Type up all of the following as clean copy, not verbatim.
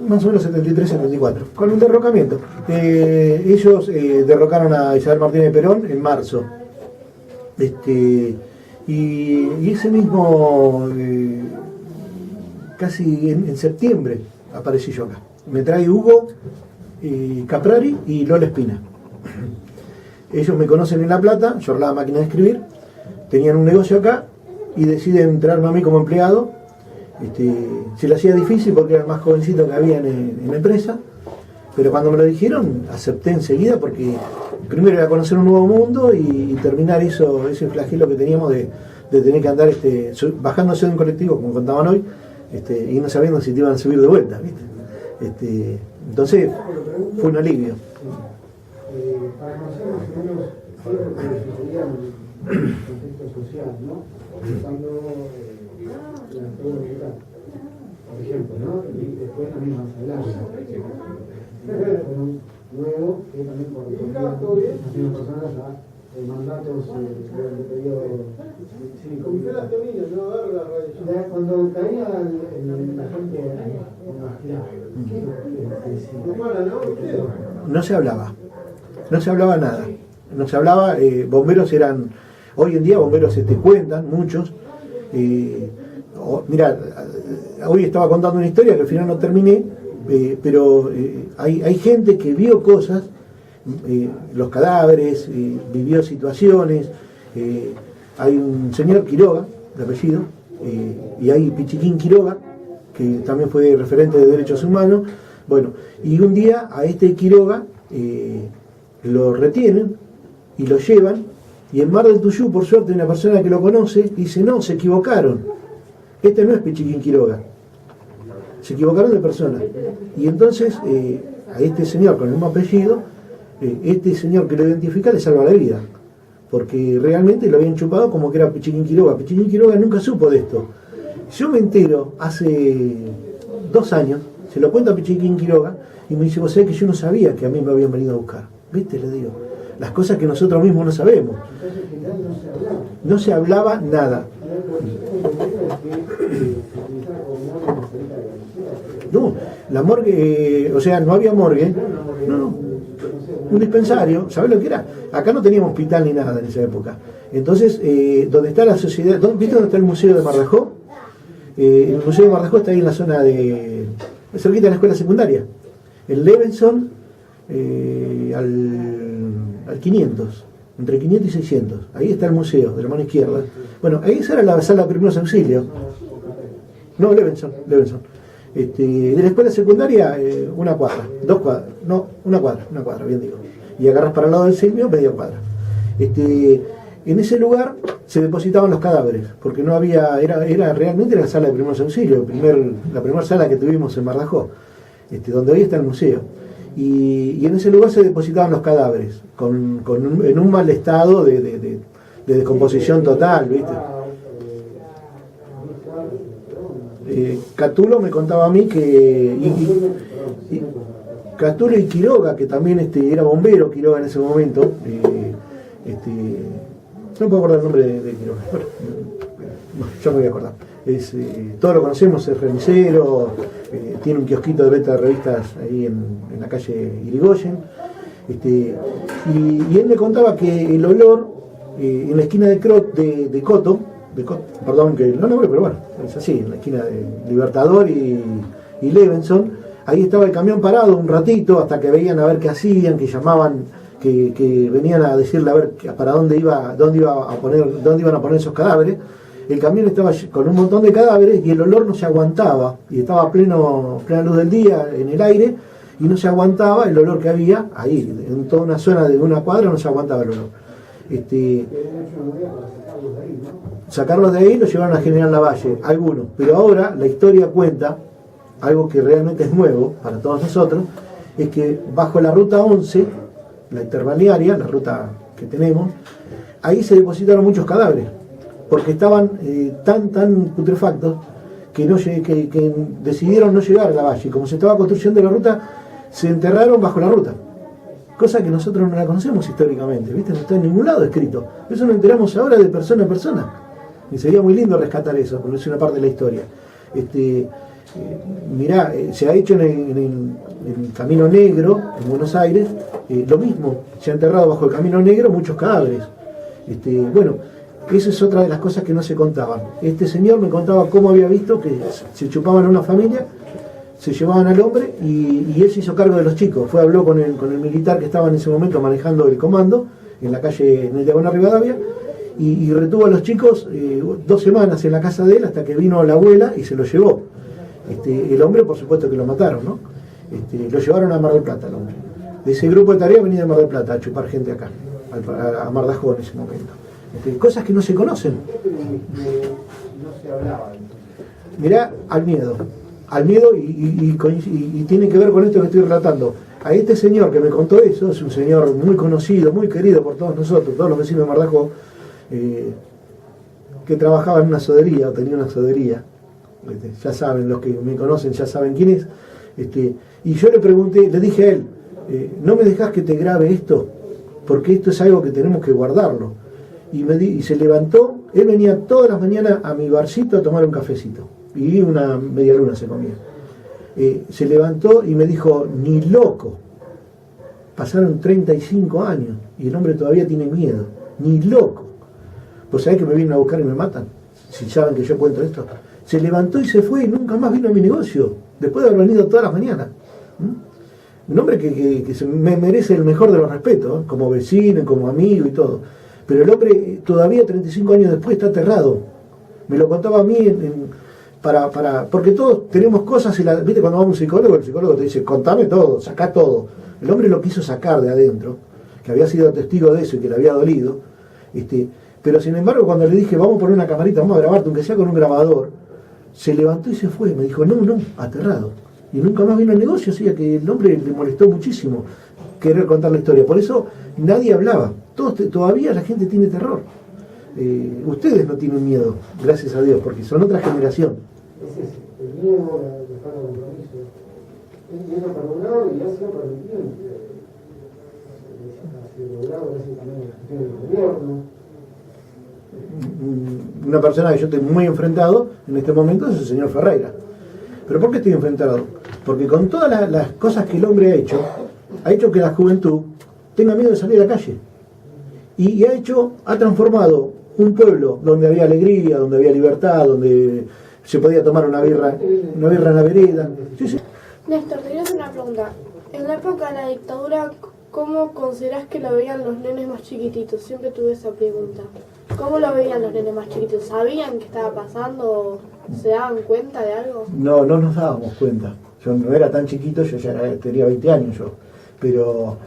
Más o menos 73-74, con el derrocamiento. Ellos derrocaron a Isabel Martínez Perón en marzo. Y ese mismo, casi en septiembre, aparecí yo acá. Me trae Hugo Caprari y Lola Espina. Ellos me conocen en La Plata, yo arreglaba máquina de escribir, tenían un negocio acá y deciden traerme a mí como empleado. Se le hacía difícil porque era el más jovencito que había en la empresa, pero cuando me lo dijeron acepté enseguida, porque primero era conocer un nuevo mundo y terminar ese flagelo que teníamos de tener que andar bajándose de un colectivo, como contaban hoy, y no sabiendo si te iban a subir de vuelta, ¿viste? Entonces fue un alivio. Para conocer más o menos algo que sucedía en el contexto social, ¿no? Pensando la seguridad, por ejemplo, ¿no? Y después también más adelante. Luego, que también correspondía a las mismas personas a mandatos del periodo cívico. Cuando caía la gente en la no se hablaba nada, no se hablaba. Bomberos eran, hoy en día bomberos cuentan muchos. Mira, hoy estaba contando una historia que al final no terminé, pero hay gente que vio cosas, los cadáveres, vivió situaciones. Hay un señor Quiroga, de apellido, y hay Pichiquín Quiroga, que también fue referente de derechos humanos. Bueno, y un día a Quiroga lo retienen y lo llevan, y en Mar del Tuyú, por suerte, una persona que lo conoce dice: no, se equivocaron, este no es Pichiquín Quiroga, se equivocaron de persona. Y entonces a este señor con el mismo apellido, este señor que lo identifica le salva la vida, porque realmente lo habían chupado como que era Pichiquín Quiroga. Pichiquín Quiroga nunca supo de esto. Yo me entero hace 2 años, se lo cuenta a Pichiquín Quiroga y me dice: vos sabés que yo no sabía que a mí me habían venido a buscar. ¿Viste? Le digo, las cosas que nosotros mismos no sabemos. No se hablaba nada. No, la morgue, o sea, no había morgue, no, un dispensario, ¿sabés lo que era? Acá no teníamos hospital ni nada en esa época. Entonces, donde está la sociedad, ¿viste dónde está el museo de Mardajó? El museo de Mardajó está ahí en la zona cerquita de la escuela secundaria. El Levenson, al 500, entre 500 y 600. Ahí está el museo, de la mano izquierda. Bueno, ahí esa era la sala de primeros auxilios. No, Levenson. De la escuela secundaria, una cuadra, 2 cuadras, no, una cuadra, bien digo. Y agarras para el lado del Silvio, media cuadra. En ese lugar se depositaban los cadáveres, porque no había, era realmente la sala de primeros auxilios, la primera sala que tuvimos en Mardajó, donde hoy está el museo. Y en ese lugar se depositaban los cadáveres, en un mal estado de descomposición total, ¿viste? Catulo me contaba a mí que Catulo y Quiroga, que también era bombero Quiroga en ese momento, no puedo acordar el nombre de Quiroga, bueno, yo me voy a acordar. Todos lo conocemos, es remisero, tiene un kiosquito de venta de revistas ahí en la calle Irigoyen, y él me contaba que el olor en la esquina de Coto, perdón que no nombre, pero bueno, es así, en la esquina de Libertador y Levenson, ahí estaba el camión parado un ratito hasta que veían a ver qué hacían, que llamaban, que venían a decirle a ver para dónde iban a poner esos cadáveres. El camión estaba con un montón de cadáveres y el olor no se aguantaba, y estaba a plena luz del día en el aire, y no se aguantaba el olor que había ahí, en toda una zona de una cuadra no se aguantaba el olor. Sacarlos de ahí los llevaron a General Lavalle, algunos, pero ahora la historia cuenta algo que realmente es nuevo para todos nosotros, es que bajo la ruta 11, la interbalnearia, la ruta que tenemos, ahí se depositaron muchos cadáveres, porque estaban tan putrefactos que decidieron no llegar a Lavalle, y como se estaba construyendo la ruta, se enterraron bajo la ruta. Cosa que nosotros no la conocemos históricamente, ¿viste? No está en ningún lado escrito. Eso nos enteramos ahora de persona a persona. Y sería muy lindo rescatar eso, porque es una parte de la historia. Mirá, se ha hecho en el Camino Negro, en Buenos Aires, lo mismo. Se ha enterrado bajo el Camino Negro muchos cadáveres. Bueno, esa es otra de las cosas que no se contaban. Este señor me contaba cómo había visto que se chupaban a una familia, se llevaban al hombre y él se hizo cargo de los chicos. Habló con el militar que estaba en ese momento manejando el comando en la calle, en el Diagonal Rivadavia, y retuvo a los chicos 2 semanas en la casa de él hasta que vino la abuela y se los llevó. El hombre, por supuesto que lo mataron, ¿no? Lo llevaron a Mar del Plata, el hombre. De ese grupo de tarea venía de Mar del Plata a chupar gente acá, a Mardajó en ese momento. Cosas que no se conocen. No se hablaba. Mirá, al miedo y tiene que ver con esto que estoy relatando. A este señor que me contó eso, es un señor muy conocido, muy querido por todos nosotros, todos los vecinos de Mardajó, que trabajaba en una sodería, o tenía una sodería. Ya saben, los que me conocen ya saben quién es. Y yo le pregunté, le dije a él, ¿no me dejás que te grabe esto? Porque esto es algo que tenemos que guardarlo. Y se levantó, él venía todas las mañanas a mi barcito a tomar un cafecito. Y una media luna se comía. Se levantó y me dijo, ni loco. Pasaron 35 años y el hombre todavía tiene miedo. Ni loco. Pues sabés que me vienen a buscar y me matan. Si saben que yo cuento esto. Se levantó y se fue y nunca más vino a mi negocio. Después de haber venido todas las mañanas. Un hombre que me merece el mejor de los respetos, como vecino, como amigo y todo. Pero el hombre todavía 35 años después está aterrado. Me lo contaba a mí porque todos tenemos cosas, ¿viste? Cuando va a un psicólogo, el psicólogo te dice, contame todo, sacá todo. El hombre lo quiso sacar de adentro, que había sido testigo de eso y que le había dolido. Pero sin embargo, cuando le dije, vamos a poner una camarita, vamos a grabarte, aunque sea con un grabador, se levantó y se fue. Me dijo, no, aterrado. Y nunca más vino al negocio, así que el hombre le molestó muchísimo querer contar la historia. Por eso nadie hablaba. Todavía la gente tiene terror. Ustedes no tienen miedo, gracias a Dios, porque son otra generación. Es ese, el miedo, la falta de compromiso. El miedo perdurado y ha sido permitido. Ha sido logrado gracias también a la gestión del gobierno. Una persona que yo estoy muy enfrentado en este momento es el señor Ferreira. ¿Pero por qué estoy enfrentado? Porque con todas las cosas que el hombre ha hecho que la juventud tenga miedo de salir a la calle. Y ha transformado un pueblo donde había alegría, donde había libertad, donde se podía tomar una birra en la vereda. Sí. Néstor, te quería hacer una pregunta. En la época de la dictadura, ¿cómo considerás que lo veían los nenes más chiquititos? Siempre tuve esa pregunta. ¿Cómo lo veían los nenes más chiquitos? ¿Sabían qué estaba pasando? ¿Se daban cuenta de algo? No nos dábamos cuenta. Yo no era tan chiquito, yo ya tenía 20 años yo. Pero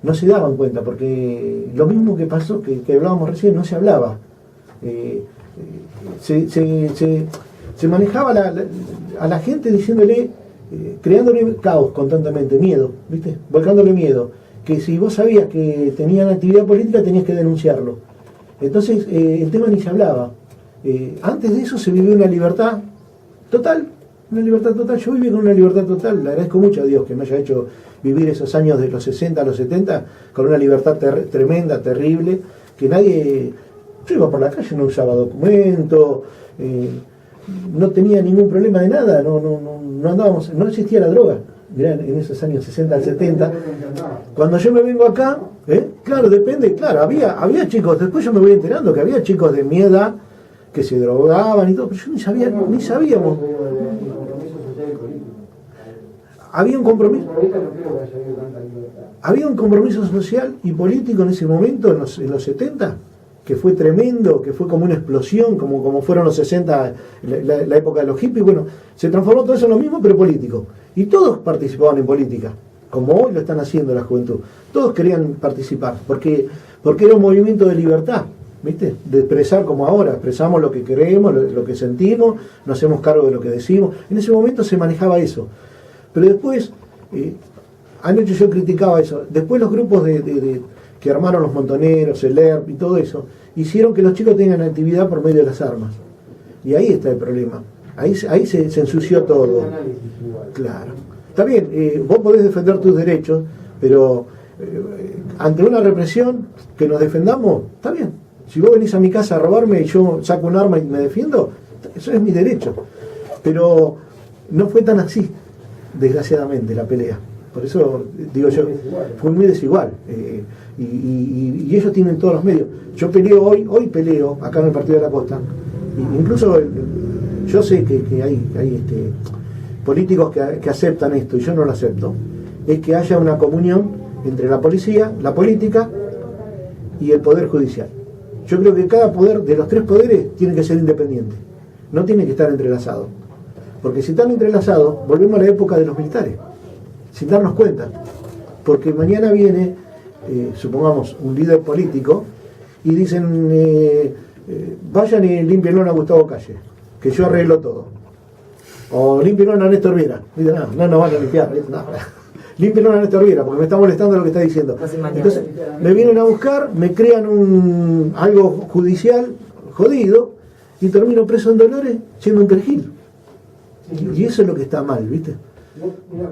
no se daban cuenta, porque lo mismo que pasó, que hablábamos recién, no se hablaba. Se manejaba a la gente diciéndole, creándole caos constantemente, miedo, ¿viste? Volcándole miedo. Que si vos sabías que tenían actividad política tenías que denunciarlo. Entonces el tema ni se hablaba. Antes de eso se vivió una libertad total. Yo viví con una libertad total. Le agradezco mucho a Dios que me haya hecho vivir esos años de los 60 a los 70 con una libertad tremenda, terrible, que nadie... Yo iba por la calle, no usaba documento, no tenía ningún problema de nada, no andábamos, no existía la droga. Mirá, en esos años 60 al 70, cuando yo me vengo acá, claro, depende, claro, había chicos, después yo me voy enterando que había chicos de mi edad que se drogaban y todo, pero yo ni sabíamos. Había un compromiso social y político en ese momento, en los 70, que fue tremendo, que fue como una explosión, como fueron los 60, la época de los hippies. Bueno, se transformó todo eso en lo mismo, pero político. Y todos participaban en política, como hoy lo están haciendo la juventud. Todos querían participar, porque era un movimiento de libertad, ¿viste? De expresar como ahora, expresamos lo que queremos, lo que sentimos, nos hacemos cargo de lo que decimos. En ese momento se manejaba eso. Pero después, anoche yo criticaba eso, después los grupos que armaron los montoneros, el ERP y todo eso, hicieron que los chicos tengan actividad por medio de las armas. Y ahí está el problema. Ahí se ensució todo. Claro. Está bien, vos podés defender tus derechos, pero ante una represión, que nos defendamos, está bien. Si vos venís a mi casa a robarme y yo saco un arma y me defiendo, eso es mi derecho. Pero no fue tan así, desgraciadamente, la pelea. Por eso digo yo, fue muy desigual. Y ellos tienen todos los medios. Yo peleo hoy peleo acá en el Partido de la Costa. Incluso yo sé que hay políticos que aceptan esto y yo no lo acepto. Es que haya una comunión entre la policía, la política y el Poder Judicial. Yo creo que cada poder, de los tres poderes, tiene que ser independiente. No tiene que estar entrelazado. Porque si están entrelazados, volvemos a la época de los militares, sin darnos cuenta. Porque mañana viene, supongamos, un líder político y dicen, vayan y limpienlo a Gustavo Calle, que yo arreglo todo. O limpienlo a Néstor Viera. No van a limpiar. Límpienlo a Néstor Viera, porque me está molestando lo que está diciendo. Entonces, me vienen a buscar, me crean algo judicial jodido y termino preso en Dolores siendo un perejil. Y eso es lo que está mal, ¿viste? Mira,